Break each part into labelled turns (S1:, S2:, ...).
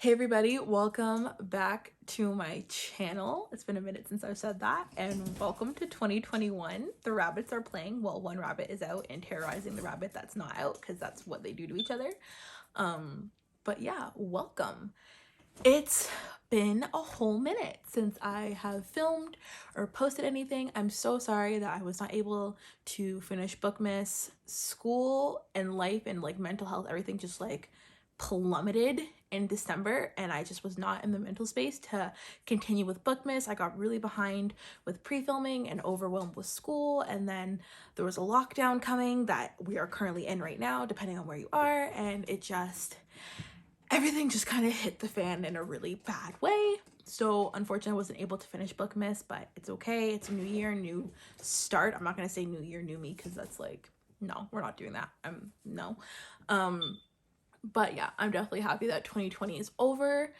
S1: Hey everybody, welcome back to my channel. It's been a minute since I've said that, and welcome to 2021. The rabbits are playing. Well, one rabbit is out and terrorizing the rabbit that's not out, because that's what they do to each other. But yeah, welcome. It's been a whole minute since I have filmed or posted anything. I'm so sorry that I was not able to finish Bookmas. School and life and like mental health, everything just like plummeted in December, and I just was not in the mental space to continue with Bookmas. I got really behind with pre-filming and overwhelmed with school, and then there was a lockdown coming that we are currently in right now, depending on where you are, and everything just kind of hit the fan in a really bad way. So unfortunately I wasn't able to finish Bookmas, but it's okay. It's a new year, new start. I'm not gonna say new year, new me, because that's like, no, we're not doing that. No. But yeah, I'm definitely happy that 2020 is over.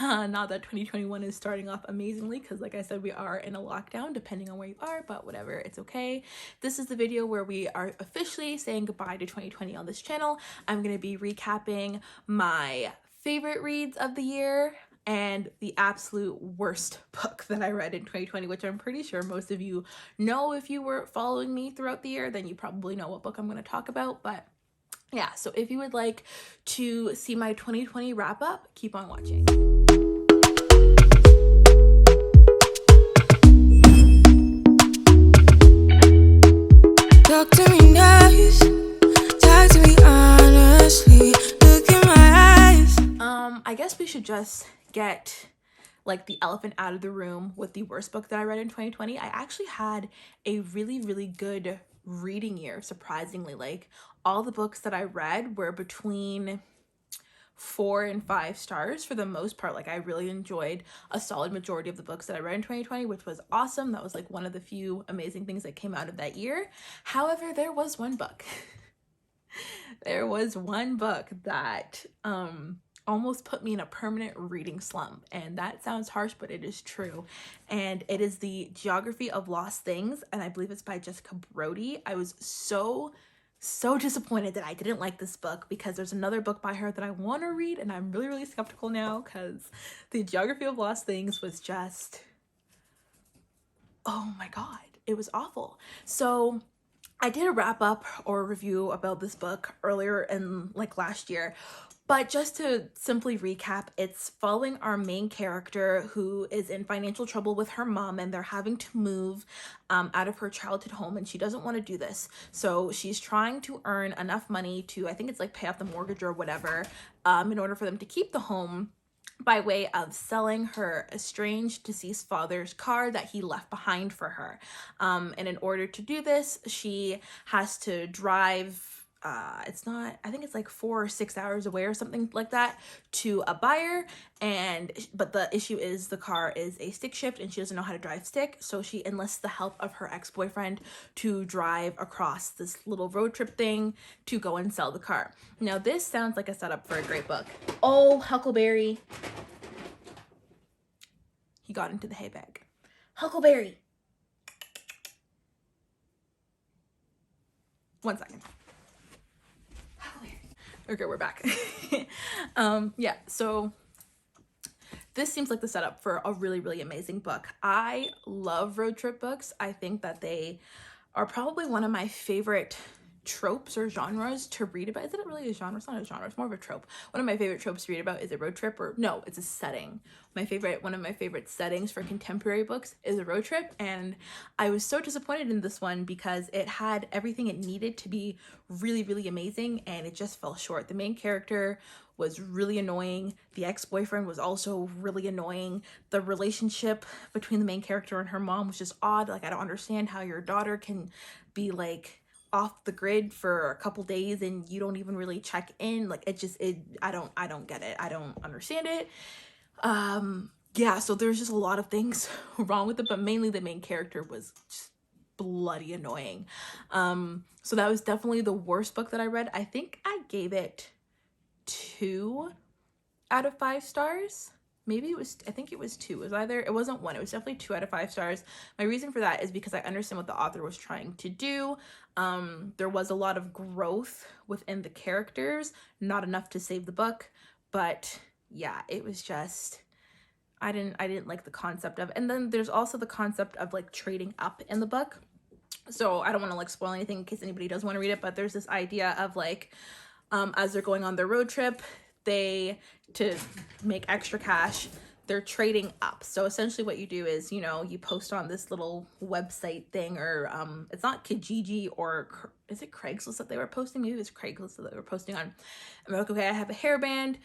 S1: Not that 2021 is starting off amazingly, because like I said, we are in a lockdown depending on where you are, but whatever, it's okay. This is the video where we are officially saying goodbye to 2020 on this channel. I'm going to be recapping my favorite reads of the year and the absolute worst book that I read in 2020, which I'm pretty sure most of you know. If you were following me throughout the year, then you probably know what book I'm going to talk about. But yeah, so if you would like to see my 2020 wrap up, keep on watching.
S2: Talk to me nice, talk to me honestly, look in my eyes.
S1: I guess we should just get like the elephant out of the room with the worst book that I read in 2020. I actually had a really good reading year, surprisingly. Like, all the books that I read were between 4 and 5 stars for the most part. Like, I really enjoyed a solid majority of the books that I read in 2020, which was awesome. That was like one of the few amazing things that came out of that year. However, there was one book that almost put me in a permanent reading slump, and that sounds harsh, but it is true. And it is the Geography of Lost Things, and I believe it's by Jessica Brody. I was so disappointed that I didn't like this book, because there's another book by her that I want to read, and I'm really skeptical now, because the Geography of Lost Things was just, oh my god, it was awful. So I did a wrap up or review about this book earlier in like last year, but just to simply recap, it's following our main character who is in financial trouble with her mom, and they're having to move out of her childhood home, and she doesn't want to do this. So she's trying to earn enough money to, I think it's like pay off the mortgage or whatever, in order for them to keep the home, by way of selling her estranged deceased father's car that he left behind for her. And in order to do this, she has to drive, it's not, I think it's like 4 or 6 hours away or something like that, to a buyer. But the issue is the car is a stick shift and she doesn't know how to drive stick, so she enlists the help of her ex-boyfriend to drive across this little road trip thing to go and sell the car. Now this sounds like a setup for a great book. Oh, Huckleberry, he got into the hay bag. Huckleberry, 1 second. Okay, we're back. Yeah, so this seems like the setup for a really amazing book. I love road trip books. I think that they are probably one of my favorite tropes or genres to read about. Is it really a genre? It's not a genre, it's more of a trope. One of my favorite tropes to read about is a road trip, or no, it's a setting. One of my favorite settings for contemporary books is a road trip, and I was so disappointed in this one because it had everything it needed to be really amazing, and it just fell short. The main character was really annoying. The ex-boyfriend was also really annoying. The relationship between the main character and her mom was just odd. Like, I don't understand how your daughter can be like off the grid for a couple days and you don't even really check in. Like, I don't get it. I don't understand it. Yeah, so there's just a lot of things wrong with it, but mainly the main character was just bloody annoying. So that was definitely the worst book that I read. I think I gave it 2 out of 5 stars. Maybe it was, I think it was 2. It wasn't 1, it was definitely 2 out of 5 stars. My reason for that is because I understand what the author was trying to do. There was a lot of growth within the characters, not enough to save the book, but yeah, it was just, I didn't like the concept of, and then there's also the concept of like trading up in the book. So I don't want to like spoil anything in case anybody does want to read it, but there's this idea of like, as they're going on their road trip, they, to make extra cash, they're trading up. So essentially what you do is, you know, you post on this little website thing, or it's not Kijiji, or is it Craigslist that they were posting? Maybe it was Craigslist that they were posting on. I'm like, okay, I have a hairband.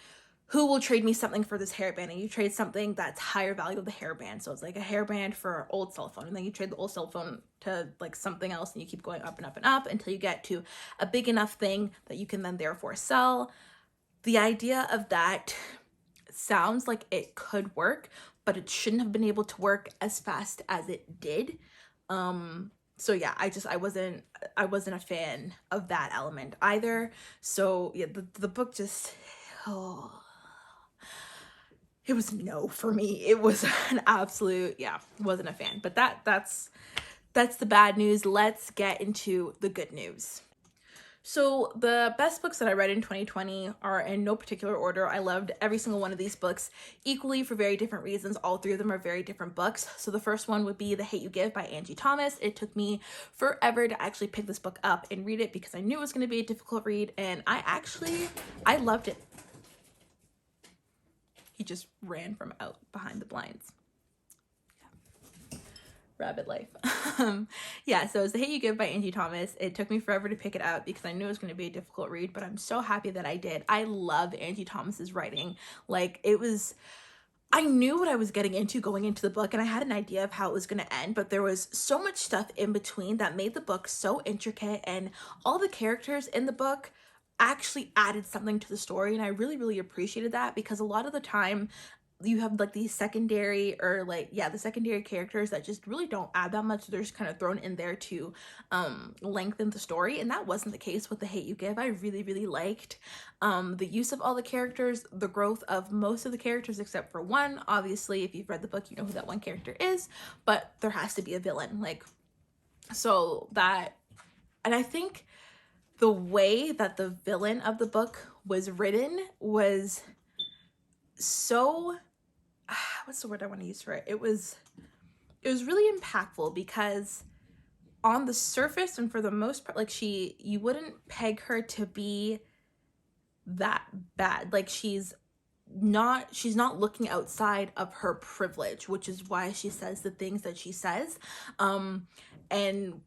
S1: Who will trade me something for this hairband? And you trade something that's higher value of the hairband. So it's like a hairband for an old cell phone, and then you trade the old cell phone to like something else, and you keep going up and up and up until you get to a big enough thing that you can then therefore sell. The idea of that sounds like it could work, but it shouldn't have been able to work as fast as it did. So yeah, I wasn't a fan of that element either. So yeah, the book just, oh, it was no for me. It was an absolute, yeah, wasn't a fan. But that's the bad news. Let's get into the good news. So the best books that I read in 2020 are in no particular order. I loved every single one of these books equally for very different reasons. All three of them are very different books. So the first one would be The Hate You Give by Angie Thomas. It took me forever to actually pick this book up and read it because I knew it was going to be a difficult read, and I loved it. He just ran from out behind the blinds. Rabbit life. Yeah, so it's The Hate You Give by Angie Thomas. It took me forever to pick it up because I knew it was going to be a difficult read, but I'm so happy that I did. I love Angie Thomas's writing. Like, it was, I knew what I was getting into going into the book, and I had an idea of how it was going to end, but there was so much stuff in between that made the book so intricate, and all the characters in the book actually added something to the story, and I really, really appreciated that, because a lot of the time you have like these secondary, or like, yeah, the secondary characters that just really don't add that much. They're just kind of thrown in there to lengthen the story, and that wasn't the case with The Hate You Give. I really, really liked the use of all the characters, the growth of most of the characters except for one. Obviously, if you've read the book, you know who that one character is, but there has to be a villain, like, so that, and I think the way that the villain of the book was written was so, what's the word I want to use for it? It was really impactful, because on the surface and for the most part, like, you wouldn't peg her to be that bad. Like, she's not looking outside of her privilege, which is why she says the things that she says. And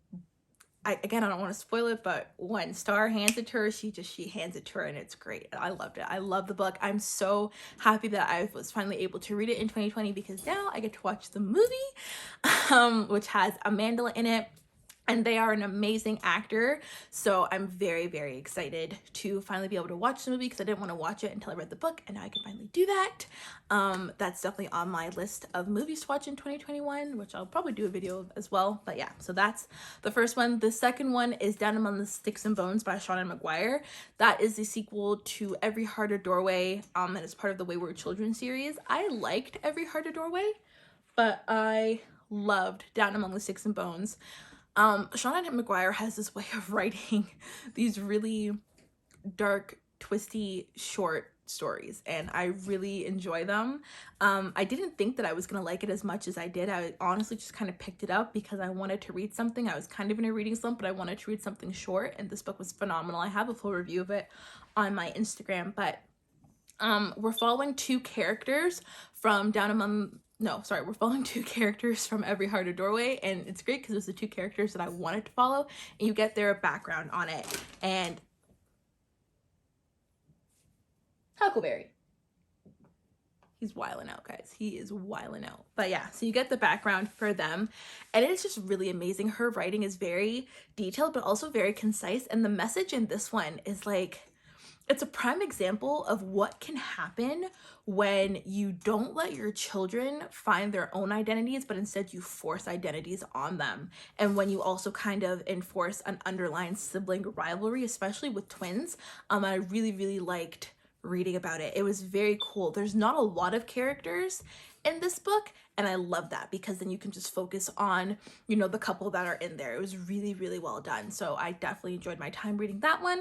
S1: again, I don't want to spoil it, but when Star hands it to her, she hands it to her, and it's great. I loved it. I love the book. I'm so happy that I was finally able to read it in 2020, because now I get to watch the movie, which has Amanda in it. And they are an amazing actor. So I'm very, very excited to finally be able to watch the movie, because I didn't want to watch it until I read the book, and now I can finally do that. That's definitely on my list of movies to watch in 2021, which I'll probably do a video of as well. But yeah, so that's the first one. The second one is Denim on the Sticks and Bones by Shauna McGuire. That is the sequel to Every Heart a Doorway, and it's part of the Wayward Children series. I liked Every Heart a Doorway, but I loved Down Among the Sticks and Bones. Shauna McGuire has this way of writing these really dark, twisty, short stories, and I really enjoy them. I didn't think that I was gonna like it as much as I did. I honestly just kind of picked it up because I wanted to read something. I was kind of in a reading slump, but I wanted to read something short, and this book was phenomenal. I have a full review of it on my Instagram, but we're following two characters from we're following two characters from Every Heart a Doorway, and it's great because it was the two characters that I wanted to follow, and you get their background on it. And Huckleberry, he's wilding out, guys. He is wilding out. But yeah, so you get the background for them, and it's just really amazing. Her writing is very detailed, but also very concise, and the message in this one is like, it's a prime example of what can happen when you don't let your children find their own identities, but instead you force identities on them. And when you also kind of enforce an underlying sibling rivalry, especially with twins. I really, really liked reading about it. It was very cool. There's not a lot of characters in this book, and I love that, because then you can just focus on, the couple that are in there. It was really, really well done. So I definitely enjoyed my time reading that one.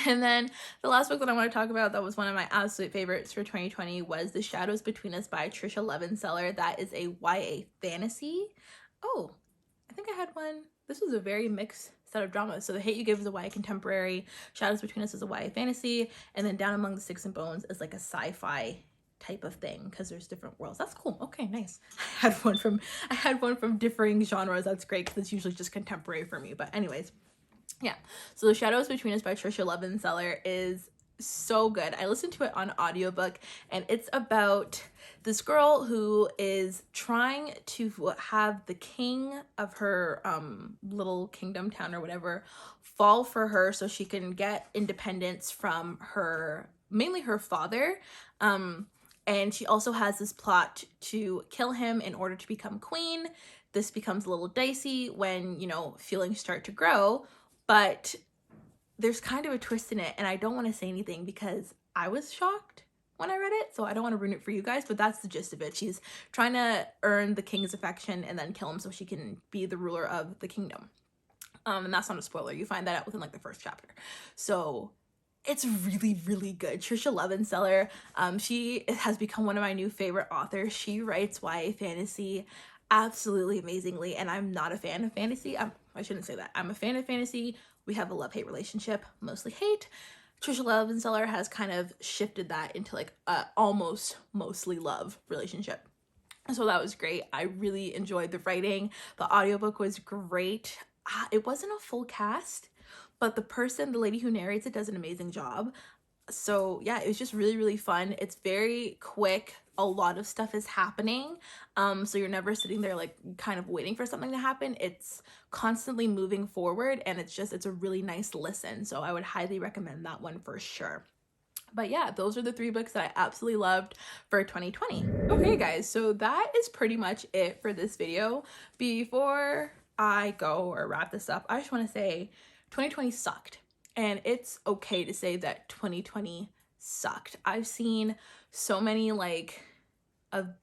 S1: And then the last book that I want to talk about that was one of my absolute favorites for 2020 was The Shadows Between Us by Trisha Levenseller. That is a YA fantasy. Oh, I think I had one. This was a very mixed set of dramas. So The Hate You Give is a YA contemporary, Shadows Between Us is a YA fantasy, and then Down Among the Sticks and Bones is like a sci-fi type of thing because there's different worlds. That's cool. Okay, nice. I had one from differing genres. That's great because it's usually just contemporary for me. But anyways, yeah. So The Shadows Between Us by Trisha Levenseller is so good. I listened to it on audiobook, and it's about this girl who is trying to have the king of her little kingdom town or whatever fall for her so she can get independence from her, mainly her father. And she also has this plot to kill him in order to become queen. This becomes a little dicey when, you know, feelings start to grow, but there's kind of a twist in it, and I don't want to say anything because I was shocked when I read it, so I don't want to ruin it for you guys, but that's the gist of it. She's trying to earn the king's affection and then kill him so she can be the ruler of the kingdom. And that's not a spoiler. You find that out within like the first chapter. So it's really, really good. Trisha Levenseller, she has become one of my new favorite authors. She writes YA fantasy absolutely amazingly, and I'm not a fan of fantasy. I shouldn't say that. I'm a fan of fantasy. We have a love-hate relationship, mostly hate. Trisha Levenseller has kind of shifted that into like a almost mostly love relationship. So that was great. I really enjoyed the writing. The audiobook was great. It wasn't a full cast, but the lady who narrates it does an amazing job. So yeah, it was just really, really fun. It's very quick. A lot of stuff is happening. So you're never sitting there like kind of waiting for something to happen. It's constantly moving forward, and it's a really nice listen. So I would highly recommend that one for sure. But yeah, those are the 3 books that I absolutely loved for 2020. Okay guys, so that is pretty much it for this video. Before I go or wrap this up, I just want to say 2020 sucked. And it's okay to say that 2020 sucked. I've seen so many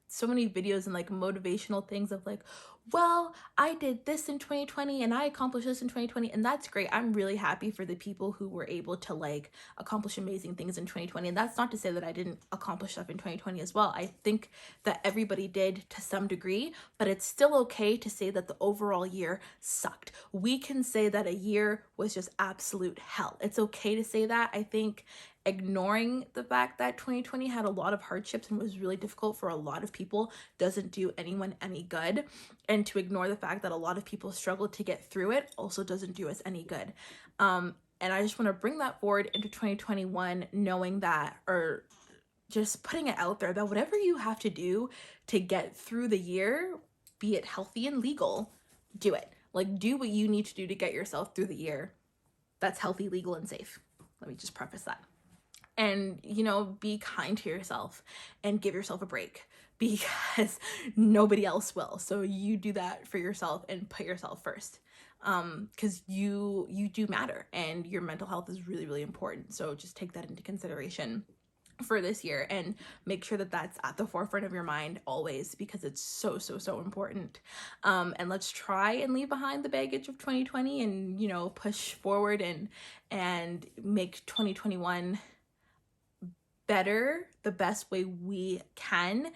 S1: so many videos and like motivational things of like, well, I did this in 2020 and I accomplished this in 2020, and that's great. I'm really happy for the people who were able to like accomplish amazing things in 2020. And that's not to say that I didn't accomplish stuff in 2020 as well. I think that everybody did to some degree, but it's still okay to say that the overall year sucked. We can say that a year was just absolute hell. It's okay to say that. I think ignoring the fact that 2020 had a lot of hardships and was really difficult for a lot of people doesn't do anyone any good. And to ignore the fact that a lot of people struggled to get through it also doesn't do us any good. And I just want to bring that forward into 2021, knowing that, or just putting it out there, that whatever you have to do to get through the year, be it healthy and legal, do it. Like, do what you need to do to get yourself through the year that's healthy, legal, and safe. Let me just preface that. And, you know, be kind to yourself and give yourself a break, because nobody else will. So you do that for yourself and put yourself first, because you do matter, and your mental health is really, really important. So just take that into consideration for this year and make sure that that's at the forefront of your mind always, because it's so, so, so important. And let's try and leave behind the baggage of 2020 and, you know, push forward and make 2021 better the best way we can,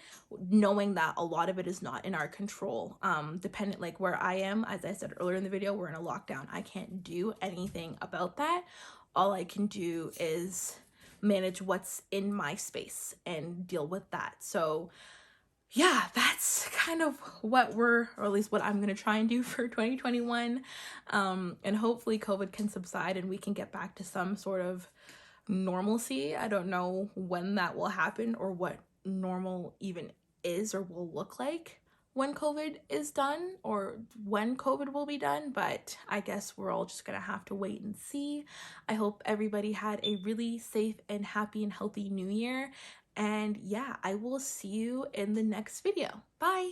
S1: knowing that a lot of it is not in our control. Dependent, like where I am, as I said earlier in the video, we're in a lockdown. I can't do anything about that. All I can do is manage what's in my space and deal with that. So yeah, that's kind of what or at least what I'm going to try and do for 2021. And hopefully COVID can subside and we can get back to some sort of normalcy. I don't know when that will happen or what normal even is or will look like when COVID is done, or when COVID will be done, but I guess we're all just gonna have to wait and see. I hope everybody had a really safe and happy and healthy new year, and yeah, I will see you in the next video. Bye.